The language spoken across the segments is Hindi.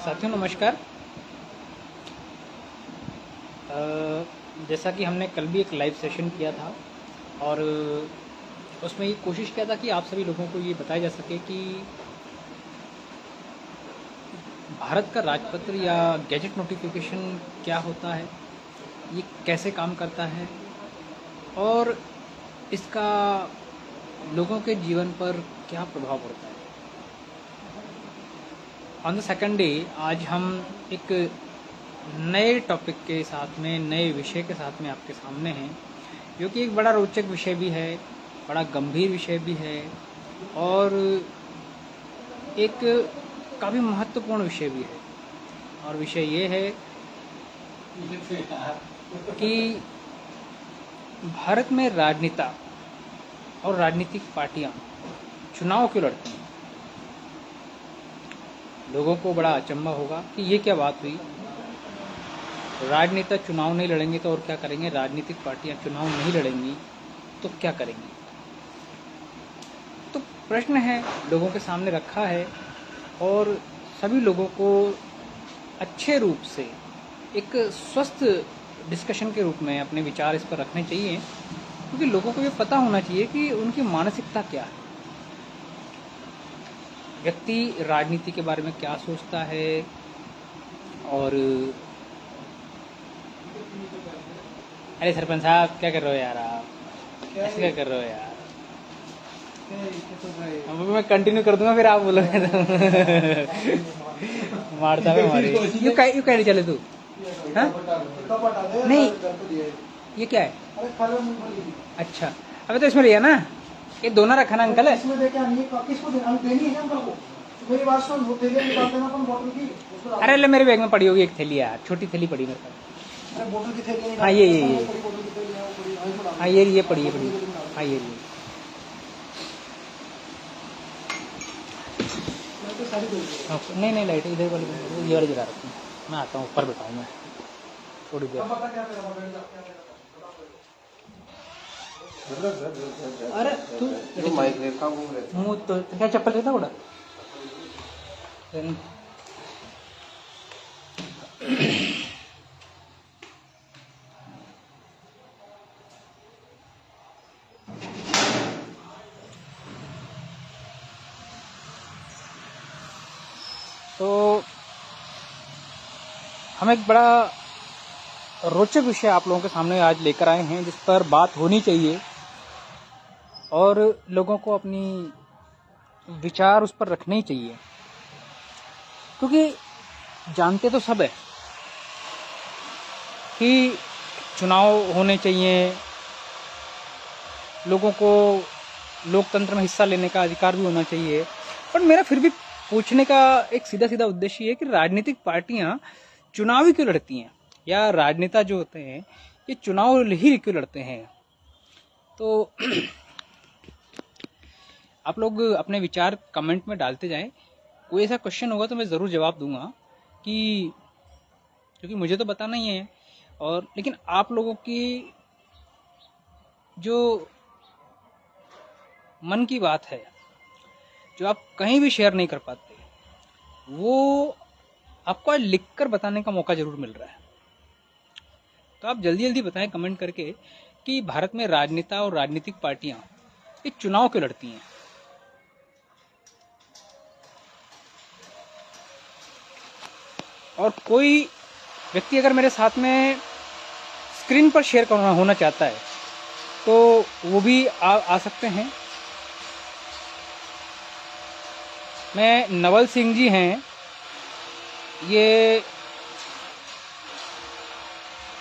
साथियों नमस्कार। जैसा कि हमने कल भी एक लाइव सेशन किया था और उसमें ये कोशिश किया था कि आप सभी लोगों को ये बताया जा सके कि भारत का राजपत्र या गैजेट नोटिफिकेशन क्या होता है, ये कैसे काम करता है और इसका लोगों के जीवन पर क्या प्रभाव पड़ता है। ऑन द सेकंड डे आज हम एक नए टॉपिक के साथ में, नए विषय के साथ में आपके सामने हैं, जो कि एक बड़ा रोचक विषय भी है, बड़ा गंभीर विषय भी है और एक काफ़ी महत्वपूर्ण विषय भी है। और विषय ये है कि भारत में राजनेता और राजनीतिक पार्टियां चुनाव क्यों लड़ती हैं। लोगों को बड़ा अचंभा होगा कि ये क्या बात हुई, राजनेता चुनाव नहीं लड़ेंगे तो और क्या करेंगे, राजनीतिक पार्टियां चुनाव नहीं लड़ेंगी तो क्या करेंगी। तो प्रश्न है लोगों के सामने रखा है और सभी लोगों को अच्छे रूप से एक स्वस्थ डिस्कशन के रूप में अपने विचार इस पर रखने चाहिए, क्योंकि लोगों को ये पता होना चाहिए कि उनकी मानसिकता क्या है, व्यक्ति राजनीति के बारे में क्या सोचता है। और अरे सरपंच साहब क्या कर रहे हो यार, आप ऐसे क्या कर रहे हो यार। मैं कंटिन्यू कर दूंगा फिर आप बोलोगे तो मारता है हमारी। यू कह चले तू, हाँ नहीं ये क्या है, अच्छा अबे तो इसमें लिया ना, ये दोनों रखा ना अंकल है। अरे ले मेरे बैग में पड़ी होगी एक थैली यार, छोटी थैली पड़ी मेरे पास। हाँ ये हाँ ये पड़ी है, हाँ ये नहीं लाइट इधर वाली ये वाली जला रखी, मैं आता हूँ ऊपर बैठा हूँ मैं थोड़ी देर। अरे तू मुँह तो क्या चप्पल लेता बड़ा। तो हम एक बड़ा रोचक विषय आप लोगों के सामने आज लेकर आए हैं, जिस पर बात होनी चाहिए और लोगों को अपनी विचार उस पर रखने ही चाहिए, क्योंकि जानते तो सब है कि चुनाव होने चाहिए, लोगों को लोकतंत्र में हिस्सा लेने का अधिकार भी होना चाहिए। पर मेरा फिर भी पूछने का एक सीधा सीधा उद्देश्य ये कि राजनीतिक पार्टियां चुनाव क्यों लड़ती हैं, या राजनेता जो होते हैं ये चुनाव ही क्यों लड़ते हैं। तो आप लोग अपने विचार कमेंट में डालते जाएं। कोई ऐसा क्वेश्चन होगा तो मैं ज़रूर जवाब दूंगा, कि क्योंकि मुझे तो पता नहीं है, और लेकिन आप लोगों की जो मन की बात है, जो आप कहीं भी शेयर नहीं कर पाते, वो आपको आज लिख कर बताने का मौका जरूर मिल रहा है। तो आप जल्दी जल्दी बताएं कमेंट करके कि भारत में राजनेता और राजनीतिक पार्टियां ये चुनाव क्यों लड़ती हैं। और कोई व्यक्ति अगर मेरे साथ में स्क्रीन पर शेयर करना होना चाहता है तो वो भी आ सकते हैं। मैं नवल सिंह जी हैं, ये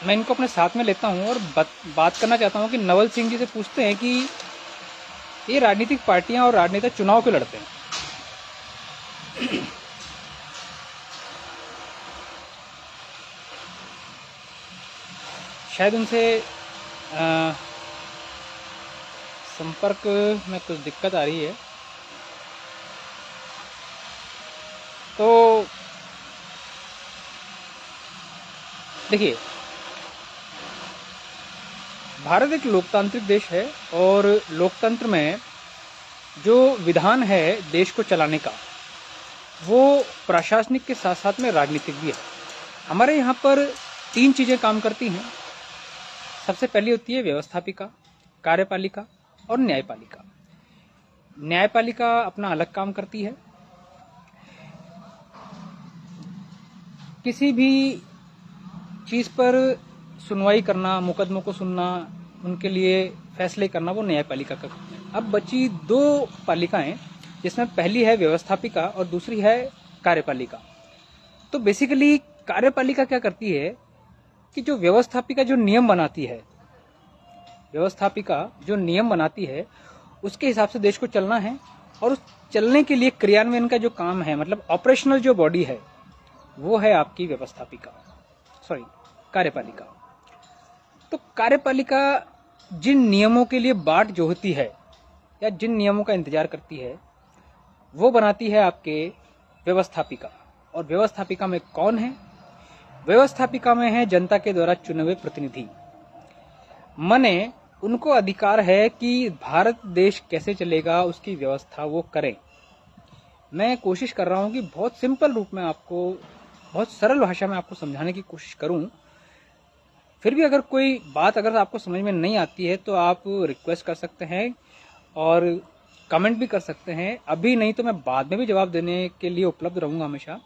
मैं इनको अपने साथ में लेता हूं और बात करना चाहता हूं कि नवल सिंह जी से पूछते हैं कि ये राजनीतिक पार्टियां और राजनेता चुनाव क्यों लड़ते हैं। शायद उनसे संपर्क में कुछ दिक्कत आ रही है। तो देखिए, भारत एक लोकतांत्रिक देश है और लोकतंत्र में जो विधान है देश को चलाने का, वो प्रशासनिक के साथ साथ में राजनीतिक भी है। हमारे यहाँ पर 3 चीज़ें काम करती हैं। सबसे पहली होती है व्यवस्थापिका, कार्यपालिका और न्यायपालिका। न्यायपालिका अपना अलग काम करती है। किसी भी चीज़ पर सुनवाई करना, मुकदमों को सुनना, उनके लिए फैसले करना, वो न्यायपालिका का काम है। अब बची 2 पालिकाएं, जिसमें पहली है व्यवस्थापिका और दूसरी है कार्यपालिका। तो बेसिकली कार्यपालिका क्या करती है कि जो व्यवस्थापिका जो नियम बनाती है, व्यवस्थापिका जो नियम बनाती है उसके हिसाब से देश को चलना है, और उस चलने के लिए क्रियान्वयन का जो काम है, मतलब ऑपरेशनल जो बॉडी है, वो है आपकी व्यवस्थापिका, सॉरी कार्यपालिका। तो कार्यपालिका जिन नियमों के लिए बाट जोहती है या जिन नियमों का इंतजार करती है, वो बनाती है आपके व्यवस्थापिका। और व्यवस्थापिका में कौन है? व्यवस्थापिका में है जनता के द्वारा चुने हुए प्रतिनिधि। मने उनको अधिकार है कि भारत देश कैसे चलेगा उसकी व्यवस्था वो करें। मैं कोशिश कर रहा हूं कि बहुत सिंपल रूप में आपको, बहुत सरल भाषा में आपको समझाने की कोशिश करूं। फिर भी अगर कोई बात अगर आपको समझ में नहीं आती है तो आप रिक्वेस्ट कर सकते हैं और कमेंट भी कर सकते हैं। अभी नहीं तो मैं बाद में भी जवाब देने के लिए उपलब्ध रहूंगा हमेशा।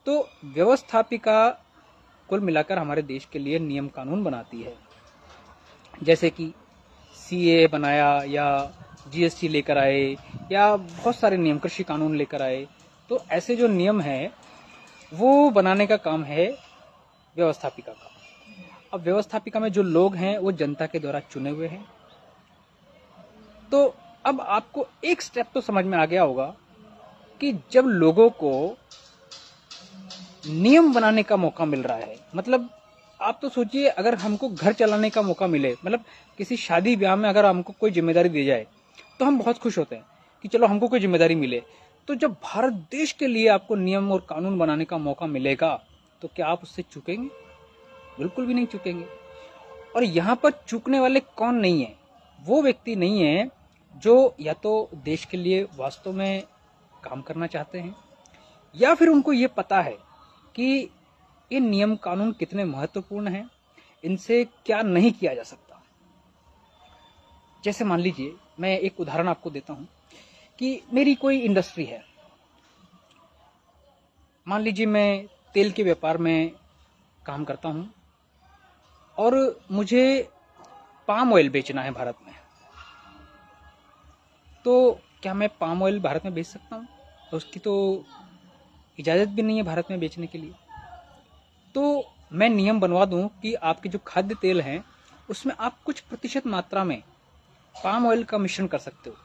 तो व्यवस्थापिका कुल मिलाकर हमारे देश के लिए नियम कानून बनाती है, जैसे कि सीए बनाया या जीएसटी लेकर आए या बहुत सारे नियम, कृषि कानून लेकर आए। तो ऐसे जो नियम हैं वो बनाने का काम है व्यवस्थापिका का। अब व्यवस्थापिका में जो लोग हैं वो जनता के द्वारा चुने हुए हैं। तो अब आपको एक स्टेप तो समझ में आ गया होगा कि जब लोगों को नियम बनाने का मौका मिल रहा है, मतलब आप तो सोचिए अगर हमको घर चलाने का मौका मिले, मतलब किसी शादी ब्याह में अगर हमको कोई जिम्मेदारी दी जाए तो हम बहुत खुश होते हैं कि चलो हमको कोई जिम्मेदारी मिले। तो जब भारत देश के लिए आपको नियम और कानून बनाने का मौका मिलेगा तो क्या आप उससे चूकेंगे? बिल्कुल भी नहीं चूकेंगे। और यहाँ पर चूकने वाले कौन नहीं है? वो व्यक्ति नहीं है जो या तो देश के लिए वास्तव में काम करना चाहते हैं या फिर उनको ये पता है कि ये नियम कानून कितने महत्वपूर्ण हैं, इनसे क्या नहीं किया जा सकता। जैसे मान लीजिए, मैं एक उदाहरण आपको देता हूं कि मेरी कोई इंडस्ट्री है। मान लीजिए मैं तेल के व्यापार में काम करता हूं और मुझे पाम ऑयल बेचना है भारत में। तो क्या मैं पाम ऑयल भारत में बेच सकता हूं? उसकी तो इजाज़त भी नहीं है भारत में बेचने के लिए। तो मैं नियम बनवा दूं कि आपके जो खाद्य तेल हैं उसमें आप कुछ प्रतिशत मात्रा में पाम ऑयल का मिश्रण कर सकते हो।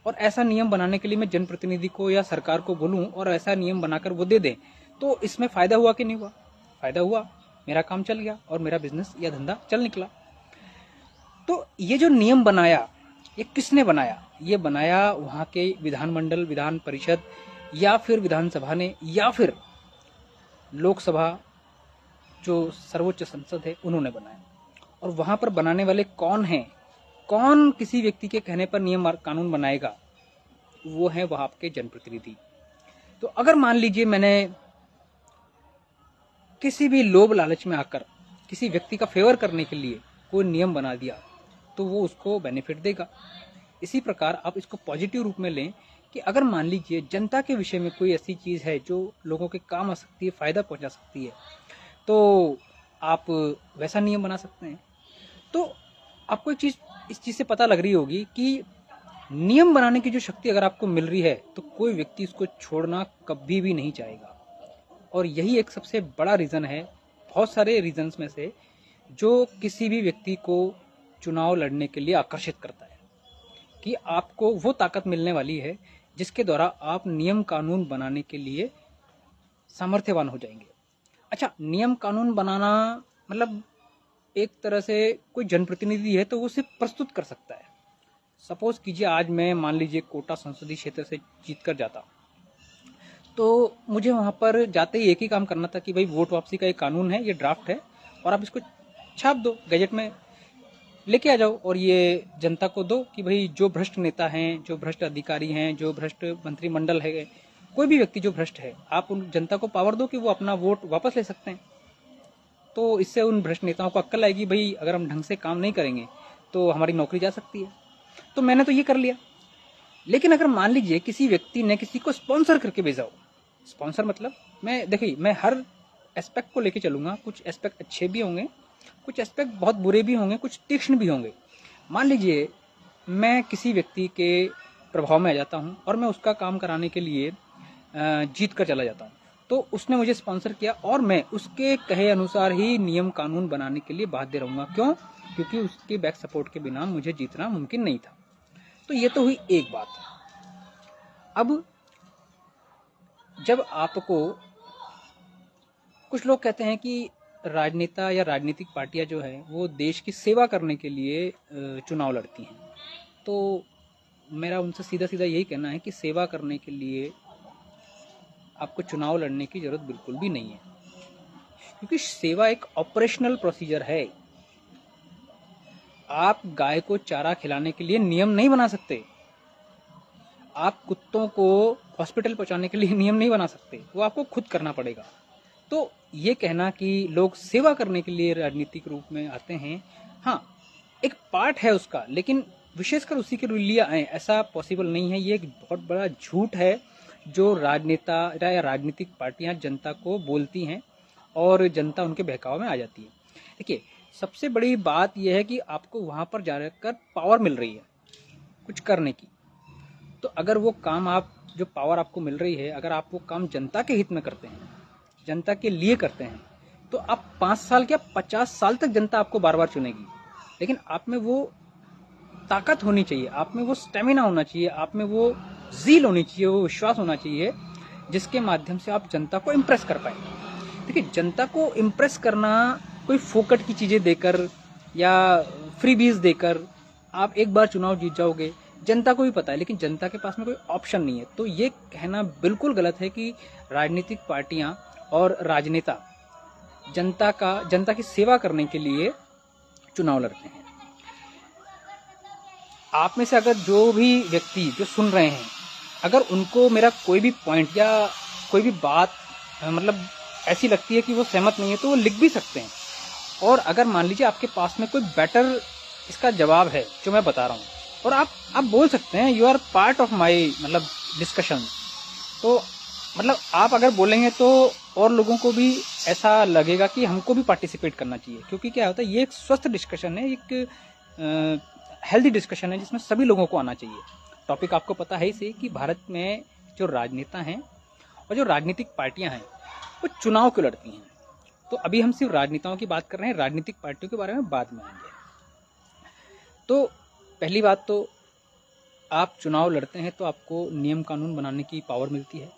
और ऐसा नियम बनाने के लिए मैं जनप्रतिनिधि को या सरकार को बोलूं और ऐसा नियम बनाकर वो दे दें, तो इसमें फ़ायदा हुआ कि नहीं हुआ? फ़ायदा हुआ, मेरा काम चल गया और मेरा बिजनेस या धंधा चल निकला। तो ये जो नियम बनाया, ये किसने बनाया? ये बनाया वहाँ के विधानमंडल, विधान परिषद या फिर विधानसभा ने, या फिर लोकसभा जो सर्वोच्च संसद है उन्होंने बनाया। और वहाँ पर बनाने वाले कौन हैं? कौन किसी व्यक्ति के कहने पर नियम कानून बनाएगा? वो है वहाँ के जनप्रतिनिधि। तो अगर मान लीजिए मैंने किसी भी लोभ लालच में आकर किसी व्यक्ति का फेवर करने के लिए कोई नियम बना दिया तो वो उसको बेनिफिट देगा। इसी प्रकार आप इसको पॉजिटिव रूप में लें कि अगर मान लीजिए जनता के विषय में कोई ऐसी चीज़ है जो लोगों के काम आ सकती है, फ़ायदा पहुंचा सकती है, तो आप वैसा नियम बना सकते हैं। तो आपको एक चीज़, इस चीज़ से पता लग रही होगी कि नियम बनाने की जो शक्ति अगर आपको मिल रही है तो कोई व्यक्ति इसको छोड़ना कभी भी नहीं चाहेगा। और यही एक सबसे बड़ा रीज़न है, बहुत सारे रीजंस में से, जो किसी भी व्यक्ति को चुनाव लड़ने के लिए आकर्षित करता है कि आपको वो ताकत मिलने वाली है जिसके द्वारा आप नियम कानून बनाने के लिए सामर्थ्यवान हो जाएंगे। अच्छा, नियम कानून बनाना मतलब एक तरह से कोई जनप्रतिनिधि है तो वो सिर्फ प्रस्तुत कर सकता है। सपोज कीजिए आज मैं मान लीजिए कोटा संसदीय क्षेत्र से जीत कर जाता, तो मुझे वहाँ पर जाते ही एक ही काम करना था कि भाई वोट वापसी का एक कानून है, ये ड्राफ्ट है और आप इसको छाप दो, गैजेट में लेके आ जाओ और ये जनता को दो कि भाई जो भ्रष्ट नेता हैं, जो भ्रष्ट अधिकारी हैं, जो भ्रष्ट मंत्रिमंडल है, कोई भी व्यक्ति जो भ्रष्ट है, आप उन जनता को पावर दो कि वो अपना वोट वापस ले सकते हैं। तो इससे उन भ्रष्ट नेताओं को अक्ल आएगी, भाई अगर हम ढंग से काम नहीं करेंगे तो हमारी नौकरी जा सकती है। तो मैंने तो ये कर लिया। लेकिन अगर मान लीजिए किसी व्यक्ति ने किसी को स्पॉन्सर करके भेजा हो, स्पॉन्सर मतलब मैं हर एस्पेक्ट को लेके चलूंगा, कुछ एस्पेक्ट अच्छे भी होंगे, कुछ एस्पेक्ट बहुत बुरे भी होंगे, कुछ तीक्ष्ण भी होंगे। मान लीजिए मैं किसी व्यक्ति के प्रभाव में आ जाता हूँ और मैं उसका काम कराने के लिए जीत कर चला जाता हूँ, तो उसने मुझे स्पॉन्सर किया और मैं उसके कहे अनुसार ही नियम कानून बनाने के लिए बाध्य रहूंगा। क्यों? क्योंकि उसके बैक सपोर्ट के बिना मुझे जीतना मुमकिन नहीं था। तो ये तो हुई एक बात। अब जब आपको कुछ लोग कहते हैं कि राजनेता या राजनीतिक पार्टियां जो है वो देश की सेवा करने के लिए चुनाव लड़ती हैं, तो मेरा उनसे सीधा सीधा यही कहना है कि सेवा करने के लिए आपको चुनाव लड़ने की जरूरत बिल्कुल भी नहीं है, क्योंकि सेवा एक ऑपरेशनल प्रोसीजर है। आप गाय को चारा खिलाने के लिए नियम नहीं बना सकते, आप कुत्तों को हॉस्पिटल पहुंचाने के लिए नियम नहीं बना सकते, वो आपको खुद करना पड़ेगा। तो ये कहना कि लोग सेवा करने के लिए राजनीतिक रूप में आते हैं, हाँ एक पार्ट है उसका, लेकिन विशेषकर उसी के लिए आए ऐसा पॉसिबल नहीं है। ये एक बहुत बड़ा झूठ है जो राजनेता या राजनीतिक पार्टियां जनता को बोलती हैं और जनता उनके बहकाव में आ जाती है। देखिए, सबसे बड़ी बात यह है कि आपको वहां पर जाकर पावर मिल रही है कुछ करने की। तो अगर वो काम आप जो पावर आपको मिल रही है, अगर आप वो काम जनता के हित में करते हैं, जनता के लिए करते हैं, तो आप 5 साल क्या 50 साल तक जनता आपको बार बार चुनेगी। लेकिन आप में वो ताकत होनी चाहिए, आप में वो स्टेमिना होना चाहिए, आप में वो ज़ील होनी चाहिए, वो विश्वास होना चाहिए जिसके माध्यम से आप जनता को इम्प्रेस कर पाए। देखिए, जनता को इम्प्रेस करना कोई फोकट की चीज़ें देकर या फ्रीबीज देकर आप एक बार चुनाव जीत जाओगे, जनता को भी पता है, लेकिन जनता के पास में कोई ऑप्शन नहीं है। तो ये कहना बिल्कुल गलत है कि राजनीतिक पार्टियां और राजनेता जनता की सेवा करने के लिए चुनाव लड़ते हैं। आप में से अगर जो भी व्यक्ति जो सुन रहे हैं, अगर उनको मेरा कोई भी पॉइंट या कोई भी बात मतलब ऐसी लगती है कि वो सहमत नहीं है, तो वो लिख भी सकते हैं। और अगर मान लीजिए आपके पास में कोई बेटर इसका जवाब है जो मैं बता रहा हूँ, और आप बोल सकते हैं you are part of my मतलब डिस्कशन। तो मतलब आप अगर बोलेंगे तो और लोगों को भी ऐसा लगेगा कि हमको भी पार्टिसिपेट करना चाहिए, क्योंकि क्या होता है, ये एक स्वस्थ डिस्कशन है, एक हेल्दी डिस्कशन है जिसमें सभी लोगों को आना चाहिए। टॉपिक आपको पता है इसे कि भारत में जो राजनेता हैं और जो राजनीतिक पार्टियां हैं वो चुनाव क्यों लड़ती हैं। तो अभी हम सिर्फ राजनेताओं की बात कर रहे हैं, राजनीतिक पार्टियों के बारे में बाद में आएंगे। तो पहली बात तो आप चुनाव लड़ते हैं तो आपको नियम कानून बनाने की पावर मिलती है,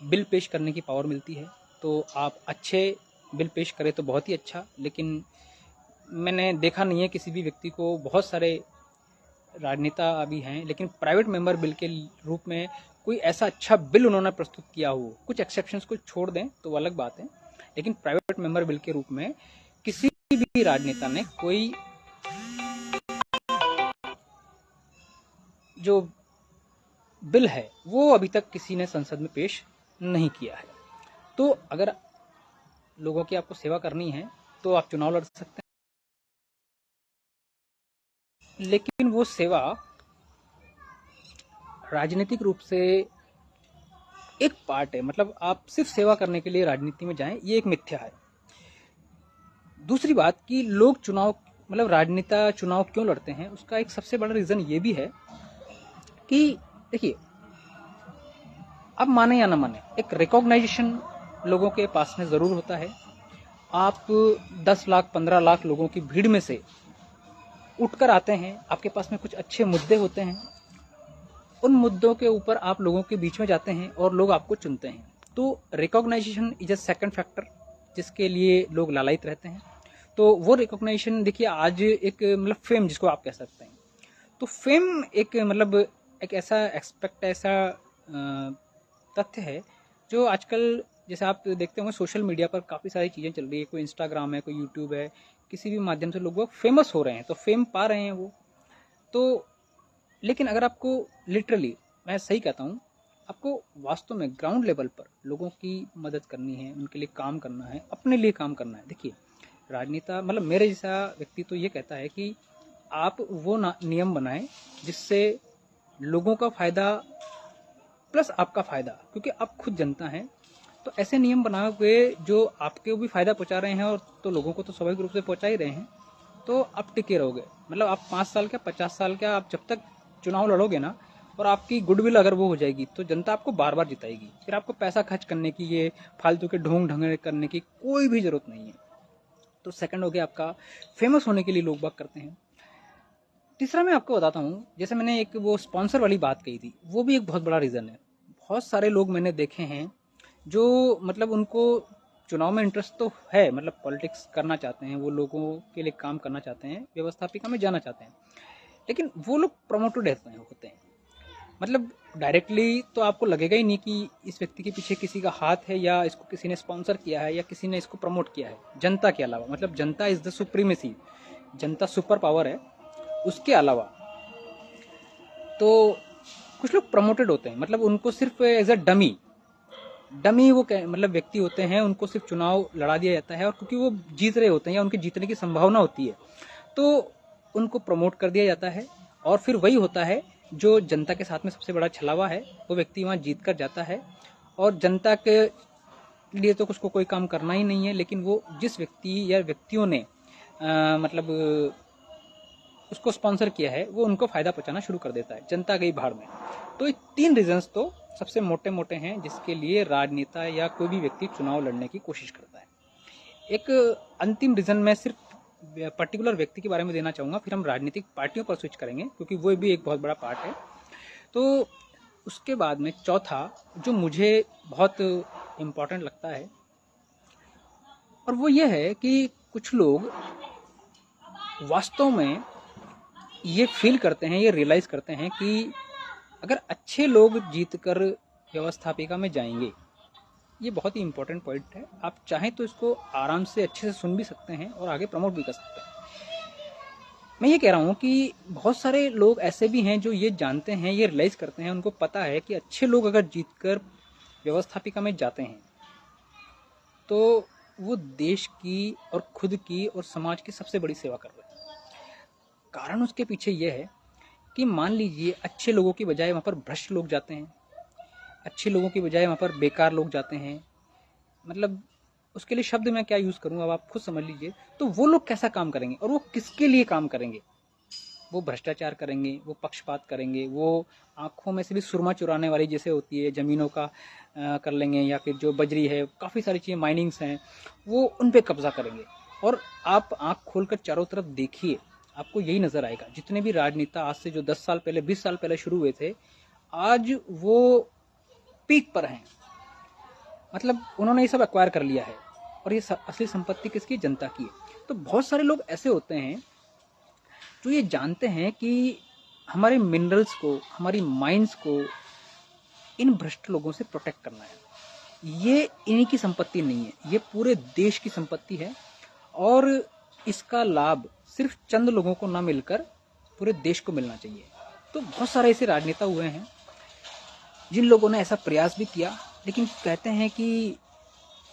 बिल पेश करने की पावर मिलती है। तो आप अच्छे बिल पेश करें तो बहुत ही अच्छा, लेकिन मैंने देखा नहीं है किसी भी व्यक्ति को, बहुत सारे राजनेता अभी हैं लेकिन प्राइवेट मेंबर बिल के रूप में कोई ऐसा अच्छा बिल उन्होंने प्रस्तुत किया हो, कुछ एक्सेप्शंस को छोड़ दें तो वो अलग बात है, लेकिन प्राइवेट मेंबर बिल के रूप में किसी भी राजनेता ने कोई जो बिल है वो अभी तक किसी ने संसद में पेश नहीं किया है। तो अगर लोगों की आपको सेवा करनी है तो आप चुनाव लड़ सकते हैं, लेकिन वो सेवा राजनीतिक रूप से एक पार्ट है। मतलब आप सिर्फ सेवा करने के लिए राजनीति में जाएं, ये एक मिथ्या है। दूसरी बात कि लोग चुनाव मतलब राजनेता चुनाव क्यों लड़ते हैं, उसका एक सबसे बड़ा रीजन ये भी है कि देखिए, अब माने या ना माने, एक रिकॉग्नाइजेशन लोगों के पास में जरूर होता है। आप 10 लाख 15 लाख लोगों की भीड़ में से उठकर आते हैं, आपके पास में कुछ अच्छे मुद्दे होते हैं, उन मुद्दों के ऊपर आप लोगों के बीच में जाते हैं और लोग आपको चुनते हैं। तो recognisation is a second factor जिसके लिए लोग लालायित रहते हैं। तो वो रिकॉग्नाइजेशन देखिए, आज एक मतलब फेम जिसको आप कह सकते हैं, तो फेम एक मतलब एक ऐसा एक्सपेक्ट, ऐसा तथ्य है जो आजकल जैसे आप देखते होंगे सोशल मीडिया पर काफ़ी सारी चीज़ें चल रही है, कोई इंस्टाग्राम है, कोई यूट्यूब है, किसी भी माध्यम से लोग वो फेमस हो रहे हैं, तो फेम पा रहे हैं वो। तो लेकिन अगर आपको लिटरली मैं सही कहता हूँ आपको वास्तव में ग्राउंड लेवल पर लोगों की मदद करनी है, उनके लिए काम करना है, अपने लिए काम करना है। देखिए, राजनेता मतलब मेरे जैसा व्यक्ति तो ये कहता है कि आप वो नियम बनाएं जिससे लोगों का फायदा प्लस आपका फायदा, क्योंकि आप खुद जनता हैं, तो ऐसे नियम बनाओगे जो आपके भी फायदा पहुंचा रहे हैं और तो लोगों को तो स्वाभाविक रूप से पहुंचा ही रहे हैं, तो आप टिके रहोगे। मतलब आप 5 साल क्या 50 साल क्या आप जब तक चुनाव लड़ोगे ना, और आपकी गुडविल अगर वो हो जाएगी तो जनता आपको बार बार जिताएगी। फिर आपको पैसा खर्च करने की, ये फालतू के ढोंग ढंगे करने की कोई भी जरूरत नहीं है। तो सेकंड हो गया आपका, फेमस होने के लिए लोग बात करते हैं। तीसरा मैं आपको बताता हूँ, जैसे मैंने एक वो स्पॉन्सर वाली बात कही थी, वो भी एक बहुत बड़ा रीज़न है। बहुत सारे लोग मैंने देखे हैं जो मतलब उनको चुनाव में इंटरेस्ट तो है, मतलब पॉलिटिक्स करना चाहते हैं, वो लोगों के लिए काम करना चाहते हैं, व्यवस्थापिका में जाना चाहते हैं, लेकिन वो लोग प्रमोटेड होते हैं। मतलब डायरेक्टली तो आपको लगेगा ही नहीं कि इस व्यक्ति के पीछे किसी का हाथ है या इसको किसी ने स्पॉन्सर किया है या किसी ने इसको प्रमोट किया है जनता के अलावा। मतलब जनता is the supremacy, Janata super power है। उसके अलावा तो कुछ लोग प्रमोटेड होते हैं, मतलब उनको सिर्फ एज अ डमी वो मतलब व्यक्ति होते हैं, उनको सिर्फ चुनाव लड़ा दिया जाता है और क्योंकि वो जीत रहे होते हैं या उनके जीतने की संभावना होती है तो उनको प्रमोट कर दिया जाता है। और फिर वही होता है जो जनता के साथ में सबसे बड़ा छलावा है, वो व्यक्ति वहाँ जीत कर जाता है और जनता के लिए तो उसको कोई काम करना ही नहीं है, लेकिन वो जिस व्यक्ति या व्यक्तियों ने मतलब उसको स्पॉन्सर किया है वो उनको फायदा पहुंचाना शुरू कर देता है, जनता गई भाड़ में। तो ये 3 रीजंस तो सबसे मोटे मोटे हैं जिसके लिए राजनेता या कोई भी व्यक्ति चुनाव लड़ने की कोशिश करता है। एक अंतिम रीजन मैं सिर्फ पर्टिकुलर व्यक्ति के बारे में देना चाहूँगा, फिर हम राजनीतिक पार्टियों पर स्विच करेंगे क्योंकि वो भी एक बहुत बड़ा पार्ट है। तो उसके बाद में चौथा जो मुझे बहुत इम्पोर्टेंट लगता है, और वो ये है कि कुछ लोग वास्तव में ये फील करते हैं, ये रियलाइज़ करते हैं कि अगर अच्छे लोग जीतकर व्यवस्थापिका में जाएंगे, ये बहुत ही इंपॉर्टेंट पॉइंट है। आप चाहें तो इसको आराम से अच्छे से सुन भी सकते हैं और आगे प्रमोट भी कर सकते हैं। मैं ये कह रहा हूँ कि बहुत सारे लोग ऐसे भी हैं जो ये जानते हैं, ये रियलाइज़ करते हैं, उनको पता है कि अच्छे लोग अगर जीतकर व्यवस्थापिका में जाते हैं तो वो देश की और खुद की और समाज की सबसे बड़ी सेवा कर रहे हैं। कारण उसके पीछे ये है कि मान लीजिए अच्छे लोगों की बजाय वहाँ पर भ्रष्ट लोग जाते हैं, अच्छे लोगों की बजाय वहाँ पर बेकार लोग जाते हैं। मतलब उसके लिए शब्द मैं क्या यूज़ करूँ अब आप खुद समझ लीजिए। तो वो लोग कैसा काम करेंगे और वो किसके लिए काम करेंगे? वो भ्रष्टाचार करेंगे, वो पक्षपात करेंगे, वो आँखों में से भी सुरमा चुराने वाली जैसे होती है, ज़मीनों का कर लेंगे, या फिर जो बजरी है, काफ़ी सारी चीज़ें माइनिंग्स हैं, वो उन पे कब्जा करेंगे। और आप आँख खोलकर चारों तरफ देखिए, आपको यही नज़र आएगा। जितने भी राजनेता आज से जो 10 साल पहले 20 साल पहले शुरू हुए थे, आज वो पीक पर हैं। मतलब उन्होंने ये सब एक्वायर कर लिया है और ये असली संपत्ति किसकी? जनता की है। तो बहुत सारे लोग ऐसे होते हैं जो ये जानते हैं कि हमारे मिनरल्स को, हमारी माइंस को इन भ्रष्ट लोगों से प्रोटेक्ट करना है। ये इन्हीं की संपत्ति नहीं है, ये पूरे देश की संपत्ति है और इसका लाभ सिर्फ चंद लोगों को ना मिलकर पूरे देश को मिलना चाहिए। तो बहुत सारे ऐसे राजनेता हुए हैं जिन लोगों ने ऐसा प्रयास भी किया, लेकिन कहते हैं कि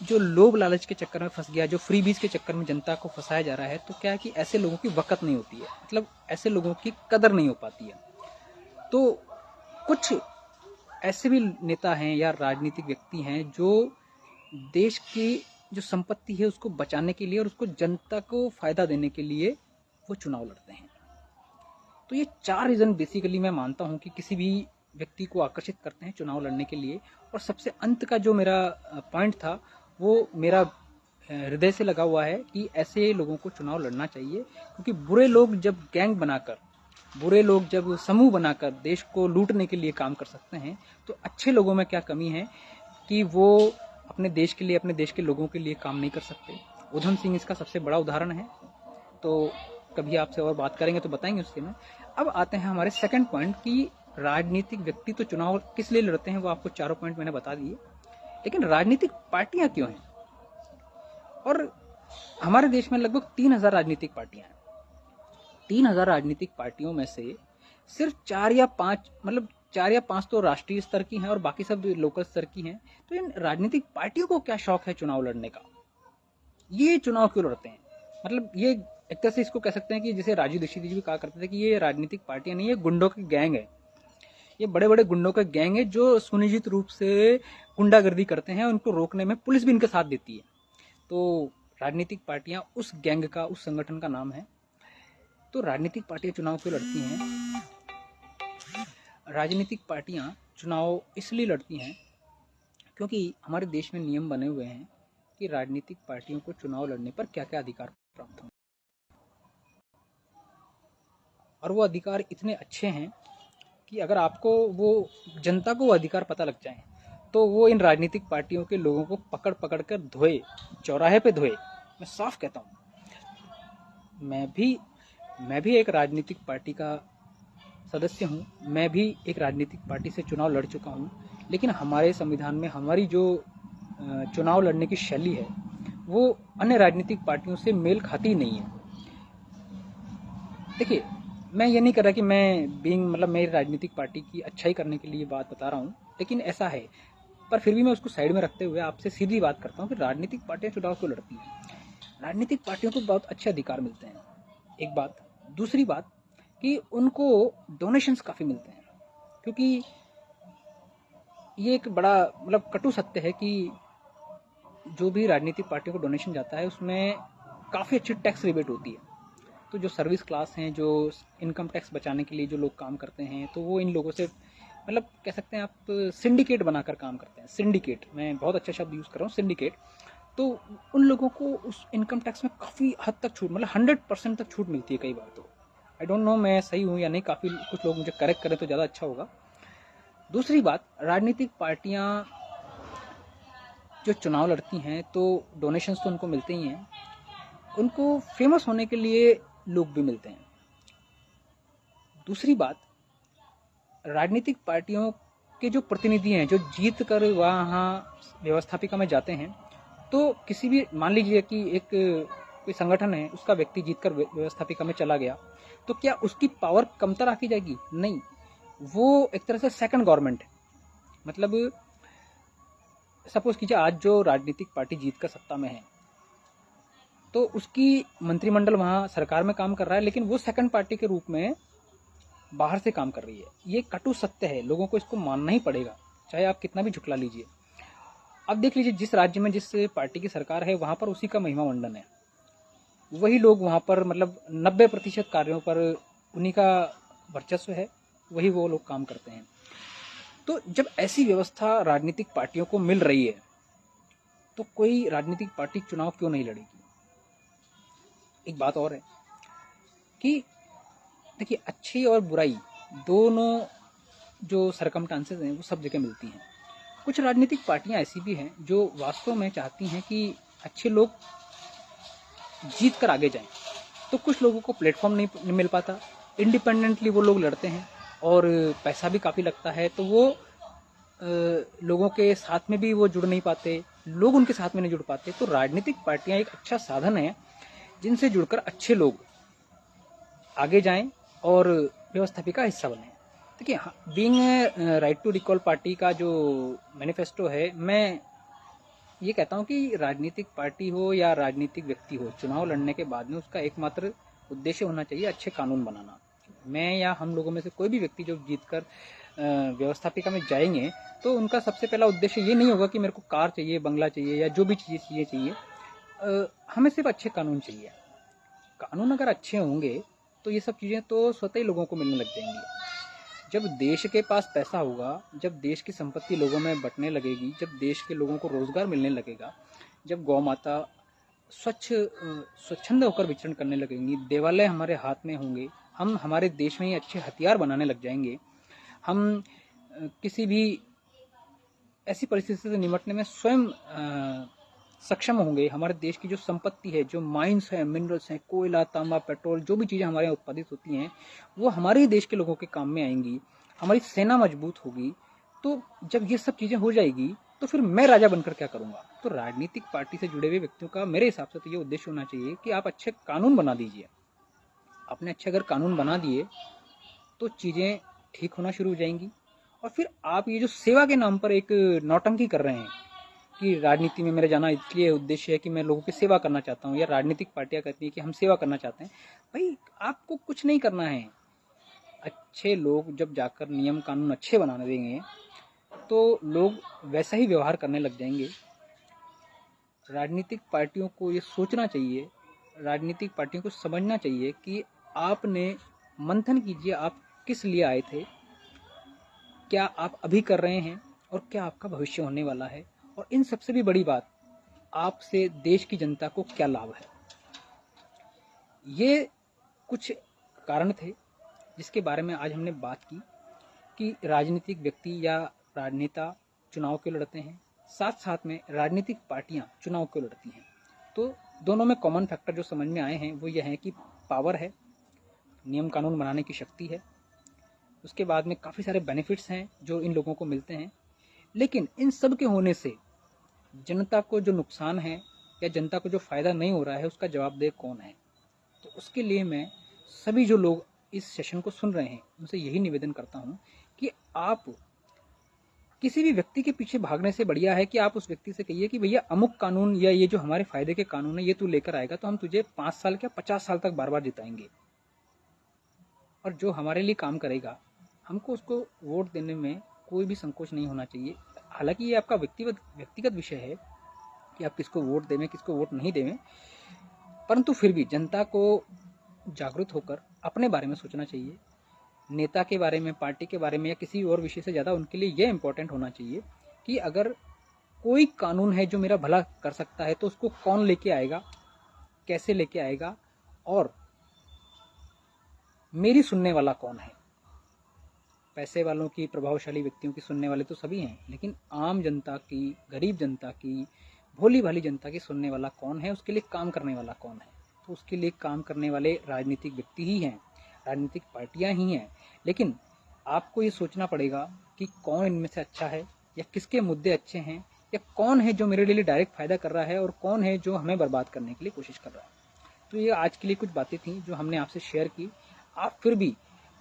जो लोभ लालच के चक्कर में फंस गया, जो फ्री बीज के चक्कर में जनता को फंसाया जा रहा है, तो क्या है कि ऐसे लोगों की वक़्त नहीं होती है, मतलब ऐसे लोगों की कदर नहीं हो पाती है। तो कुछ ऐसे भी नेता हैं या राजनीतिक व्यक्ति हैं जो देश की जो संपत्ति है उसको बचाने के लिए और उसको जनता को फायदा देने के लिए वो चुनाव लड़ते हैं। तो ये 4 रीज़न बेसिकली मैं मानता हूँ कि किसी भी व्यक्ति को आकर्षित करते हैं चुनाव लड़ने के लिए। और सबसे अंत का जो मेरा पॉइंट था वो मेरा हृदय से लगा हुआ है कि ऐसे लोगों को चुनाव लड़ना चाहिए, क्योंकि बुरे लोग जब गैंग बनाकर, बुरे लोग जब समूह बनाकर देश को लूटने के लिए काम कर सकते हैं, तो अच्छे लोगों में क्या कमी है कि वो अपने देश के लिए, अपने देश के लोगों के लिए काम नहीं कर सकते। उधम सिंह इसका सबसे बड़ा उदाहरण है। तो कभी आपसे और बात करेंगे तो बताएंगे उसके में। अब आते हैं हमारे सेकंड पॉइंट कि राजनीतिक व्यक्ति तो चुनाव किस लिए लड़ते हैं, वो आपको चारों पॉइंट मैंने बता दिए, लेकिन राजनीतिक पार्टियां क्यों हैं? और हमारे देश में लगभग 3000 राजनीतिक पार्टियां हैं। 3000 राजनीतिक पार्टियों में से सिर्फ 4 या 5, मतलब 4 या 5 तो राष्ट्रीय स्तर की हैं और बाकी सब लोकल स्तर की हैं। तो इन राजनीतिक पार्टियों को क्या शौक है चुनाव लड़ने का? ये चुनाव क्यों लड़ते हैं? मतलब ये एक तरह से इसको कह सकते हैं कि जैसे राजू दीक्षित जी भी कहा करते थे कि ये राजनीतिक पार्टियां नहीं, ये गुंडों की गैंग है। ये बड़े बड़े गुंडों का गैंग है जो सुनिश्चित रूप से गुंडागर्दी करते हैं। उनको रोकने में पुलिस भी इनके साथ देती है। तो राजनीतिक पार्टियां उस गैंग का, उस संगठन का नाम है। तो राजनीतिक पार्टियां चुनाव क्यों लड़ती हैं? राजनीतिक पार्टियां चुनाव इसलिए लड़ती हैं क्योंकि हमारे देश में नियम बने हुए हैं कि राजनीतिक पार्टियों को चुनाव लड़ने पर क्या क्या अधिकार प्राप्त हों, और वो अधिकार इतने अच्छे हैं कि अगर आपको वो जनता को वो अधिकार पता लग जाए तो वो इन राजनीतिक पार्टियों के लोगों को पकड़ पकड़ कर धोए, चौराहे पे धोए। मैं साफ कहता हूँ, मैं भी एक राजनीतिक पार्टी का सदस्य हूँ, मैं भी एक राजनीतिक पार्टी से चुनाव लड़ चुका हूँ। लेकिन हमारे संविधान में हमारी जो चुनाव लड़ने की शैली है वो अन्य राजनीतिक पार्टियों से मेल खाती नहीं है। देखिए, मैं ये नहीं कर रहा कि मैं मतलब मेरी राजनीतिक पार्टी की अच्छाई करने के लिए बात बता रहा हूँ, लेकिन ऐसा है। पर फिर भी मैं उसको साइड में रखते हुए आपसे सीधी बात करता हूँ कि राजनीतिक पार्टियां चुनाव क्यों लड़ती हैं। राजनीतिक पार्टियों को बहुत अच्छे अधिकार मिलते हैं, एक बात। दूसरी बात कि उनको डोनेशंस काफ़ी मिलते हैं, क्योंकि ये एक बड़ा मतलब कटु सत्य है कि जो भी राजनीतिक पार्टियों को डोनेशन जाता है उसमें काफ़ी अच्छी टैक्स रिबेट होती है। तो जो सर्विस क्लास हैं, जो इनकम टैक्स बचाने के लिए जो लोग काम करते हैं, तो वो इन लोगों से मतलब कह सकते हैं आप सिंडिकेट बनाकर काम करते हैं। सिंडिकेट, मैं बहुत अच्छा शब्द यूज़ कर रहा हूँ, सिंडिकेट। तो उन लोगों को उस इनकम टैक्स में काफ़ी हद तक छूट, मतलब 100% तक छूट मिलती है कई बार। तो आई डोंट नो मैं सही हूँ या नहीं, काफ़ी कुछ लोग मुझे करेक्ट करें तो ज़्यादा अच्छा होगा। दूसरी बात, राजनीतिक पार्टियाँ जो चुनाव लड़ती हैं तो डोनेशंस तो उनको मिलते ही हैं, उनको फेमस होने के लिए लोग भी मिलते हैं। दूसरी बात, राजनीतिक पार्टियों के जो प्रतिनिधि हैं जो जीत कर वहाँ व्यवस्थापिका में जाते हैं, तो किसी भी, मान लीजिए कि एक कोई संगठन है, उसका व्यक्ति जीतकर व्यवस्थापिका में चला गया, तो क्या उसकी पावर कमतर आकी जाएगी? नहीं, वो एक तरह से सेकंड गवर्नमेंट है। मतलब सपोज कीजिए आज जो राजनीतिक पार्टी जीतकर सत्ता में है तो उसकी मंत्रिमंडल वहाँ सरकार में काम कर रहा है, लेकिन वो सेकंड पार्टी के रूप में बाहर से काम कर रही है। ये कटु सत्य है, लोगों को इसको मानना ही पड़ेगा, चाहे आप कितना भी झुकला लीजिए। अब देख लीजिए, जिस राज्य में जिस पार्टी की सरकार है वहाँ पर उसी का महिमा मंडन है, वही लोग वहाँ पर मतलब 90% कार्यों पर उन्हीं का वर्चस्व है, वही वो लोग काम करते हैं। तो जब ऐसी व्यवस्था राजनीतिक पार्टियों को मिल रही है तो कोई राजनीतिक पार्टी चुनाव क्यों नहीं लड़ेगी? एक बात और है कि देखिए, अच्छी और बुराई दोनों जो सरकमस्टांसेस हैं वो सब जगह मिलती हैं। कुछ राजनीतिक पार्टियां ऐसी भी हैं जो वास्तव में चाहती हैं कि अच्छे लोग जीत कर आगे जाएं, तो कुछ लोगों को प्लेटफॉर्म नहीं मिल पाता, इंडिपेंडेंटली वो लोग लड़ते हैं और पैसा भी काफ़ी लगता है, तो वो लोगों के साथ में भी वो जुड़ नहीं पाते, लोग उनके साथ में नहीं जुड़ पाते। तो राजनीतिक पार्टियां एक अच्छा साधन है जिनसे जुड़कर अच्छे लोग आगे जाएं और व्यवस्थापिका हिस्सा बने। देखिए, being right to recall party का जो मैनिफेस्टो है, मैं ये कहता हूँ कि राजनीतिक पार्टी हो या राजनीतिक व्यक्ति हो, चुनाव लड़ने के बाद में उसका एकमात्र उद्देश्य होना चाहिए अच्छे कानून बनाना। मैं या हम लोगों में से कोई भी व्यक्ति जो जीतकर व्यवस्थापिका में जाएंगे तो उनका सबसे पहला उद्देश्य ये नहीं होगा कि मेरे को कार चाहिए, बंगला चाहिए या जो भी चीज़ें चाहिए। हमें सिर्फ अच्छे कानून चाहिए। कानून अगर अच्छे होंगे तो ये सब चीज़ें तो स्वतः ही लोगों को मिलने लग जाएंगी। जब देश के पास पैसा होगा, जब देश की संपत्ति लोगों में बंटने लगेगी, जब देश के लोगों को रोजगार मिलने लगेगा, जब गौ माता स्वच्छंद होकर विचरण करने लगेंगी, देवालय हमारे हाथ में होंगे, हम हमारे देश में ही अच्छे हथियार बनाने लग जाएंगे, हम किसी भी ऐसी परिस्थिति से निपटने में स्वयं सक्षम होंगे। हमारे देश की जो संपत्ति है, जो माइंस हैं, मिनरल्स हैं, कोयला, तांबा, पेट्रोल, जो भी चीज़ें हमारे यहाँ उत्पादित होती हैं वो हमारे ही देश के लोगों के काम में आएंगी, हमारी सेना मजबूत होगी। तो जब ये सब चीज़ें हो जाएगी तो फिर मैं राजा बनकर क्या करूँगा? तो राजनीतिक पार्टी से जुड़े हुए व्यक्तियों का मेरे हिसाब से तो ये उद्देश्य होना चाहिए कि आप अच्छे कानून बना दीजिए। आपने अच्छे अगर कानून बना दिए तो चीज़ें ठीक होना शुरू हो जाएंगी, और फिर आप ये जो सेवा के नाम पर एक नौटंकी कर रहे हैं कि राजनीति में मेरा जाना इसलिए उद्देश्य है कि मैं लोगों की सेवा करना चाहता हूँ, या राजनीतिक पार्टियां कहती हैं कि हम सेवा करना चाहते हैं। भाई आपको कुछ नहीं करना है। अच्छे लोग जब जाकर नियम कानून अच्छे बनाने देंगे तो लोग वैसा ही व्यवहार करने लग जाएंगे। राजनीतिक पार्टियों को ये सोचना चाहिए, राजनीतिक पार्टियों को समझना चाहिए कि आपने मंथन कीजिए, आप किस लिए आए थे, क्या आप अभी कर रहे हैं और क्या आपका भविष्य होने वाला है, और इन सबसे भी बड़ी बात, आपसे देश की जनता को क्या लाभ है। ये कुछ कारण थे जिसके बारे में आज हमने बात की कि राजनीतिक व्यक्ति या राजनेता चुनाव क्यों लड़ते हैं, साथ साथ में राजनीतिक पार्टियां चुनाव क्यों लड़ती हैं। तो दोनों में कॉमन फैक्टर जो समझ में आए हैं वो यह है कि पावर है, नियम कानून बनाने की शक्ति है, उसके बाद में काफ़ी सारे बेनिफिट्स हैं जो इन लोगों को मिलते हैं। लेकिन इन सब के होने से जनता को जो नुकसान है या जनता को जो फ़ायदा नहीं हो रहा है उसका जवाबदेह कौन है। तो उसके लिए मैं सभी जो लोग इस सेशन को सुन रहे हैं उनसे यही निवेदन करता हूँ कि आप किसी भी व्यक्ति के पीछे भागने से बढ़िया है कि आप उस व्यक्ति से कहिए कि भैया अमुक कानून या ये जो हमारे फायदे के कानून है ये तू लेकर आएगा तो हम तुझे 5 साल क्या 50 साल तक बार बार जिताएंगे, और जो हमारे लिए काम करेगा हमको उसको वोट देने में कोई भी संकोच नहीं होना चाहिए। हालांकि ये आपका व्यक्तिगत विषय है कि आप किसको वोट देवें किसको वोट नहीं देवें, परंतु फिर भी जनता को जागरूक होकर अपने बारे में सोचना चाहिए। नेता के बारे में, पार्टी के बारे में या किसी और विषय से ज़्यादा उनके लिए यह इम्पोर्टेंट होना चाहिए कि अगर कोई कानून है जो मेरा भला कर सकता है तो उसको कौन लेके आएगा, कैसे लेके आएगा, और मेरी सुनने वाला कौन है। पैसे वालों की, प्रभावशाली व्यक्तियों की सुनने वाले तो सभी हैं, लेकिन आम जनता की, गरीब जनता की, भोली भाली जनता की सुनने वाला कौन है, उसके लिए काम करने वाला कौन है। तो उसके लिए काम करने वाले राजनीतिक व्यक्ति ही हैं, राजनीतिक पार्टियां ही हैं। लेकिन आपको ये सोचना पड़ेगा कि कौन इनमें से अच्छा है, या किसके मुद्दे अच्छे हैं, या कौन है जो मेरे लिए डायरेक्ट फ़ायदा कर रहा है और कौन है जो हमें बर्बाद करने के लिए कोशिश कर रहा है। तो ये आज के लिए कुछ बातें थी जो हमने आपसे शेयर की। आप फिर भी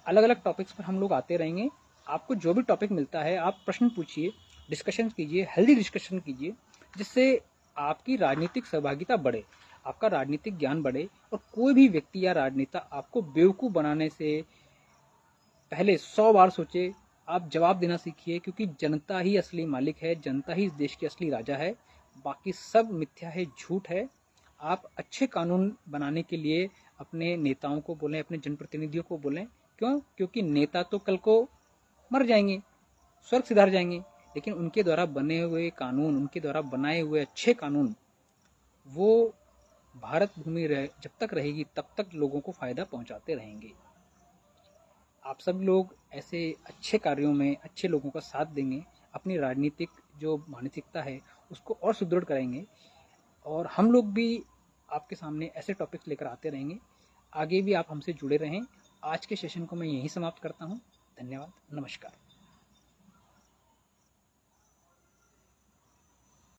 अलग अलग टॉपिक्स पर हम लोग आते रहेंगे। आपको जो भी टॉपिक मिलता है आप प्रश्न पूछिए, डिस्कशन कीजिए, हेल्दी डिस्कशन कीजिए, जिससे आपकी राजनीतिक सहभागिता बढ़े, आपका राजनीतिक ज्ञान बढ़े, और कोई भी व्यक्ति या राजनेता आपको बेवकूफ़ बनाने से पहले 100 बार सोचे। आप जवाब देना सीखिए, क्योंकि जनता ही असली मालिक है, जनता ही इस देश की असली राजा है, बाकी सब मिथ्या है, झूठ है। आप अच्छे कानून बनाने के लिए अपने नेताओं को बोलें, अपने जनप्रतिनिधियों को बोलें। क्यों? क्योंकि नेता तो कल को मर जाएंगे, स्वर्ग सिधार जाएंगे, लेकिन उनके द्वारा बने हुए कानून, उनके द्वारा बनाए हुए अच्छे कानून, वो भारत भूमि जब तक रहेगी तब तक लोगों को फ़ायदा पहुंचाते रहेंगे। आप सब लोग ऐसे अच्छे कार्यों में अच्छे लोगों का साथ देंगे, अपनी राजनीतिक जो मानसिकता है उसको और सुदृढ़ करेंगे, और हम लोग भी आपके सामने ऐसे टॉपिक्स लेकर आते रहेंगे। आगे भी आप हमसे जुड़े रहें। आज के सेशन को मैं यहीं समाप्त करता हूँ। धन्यवाद, नमस्कार।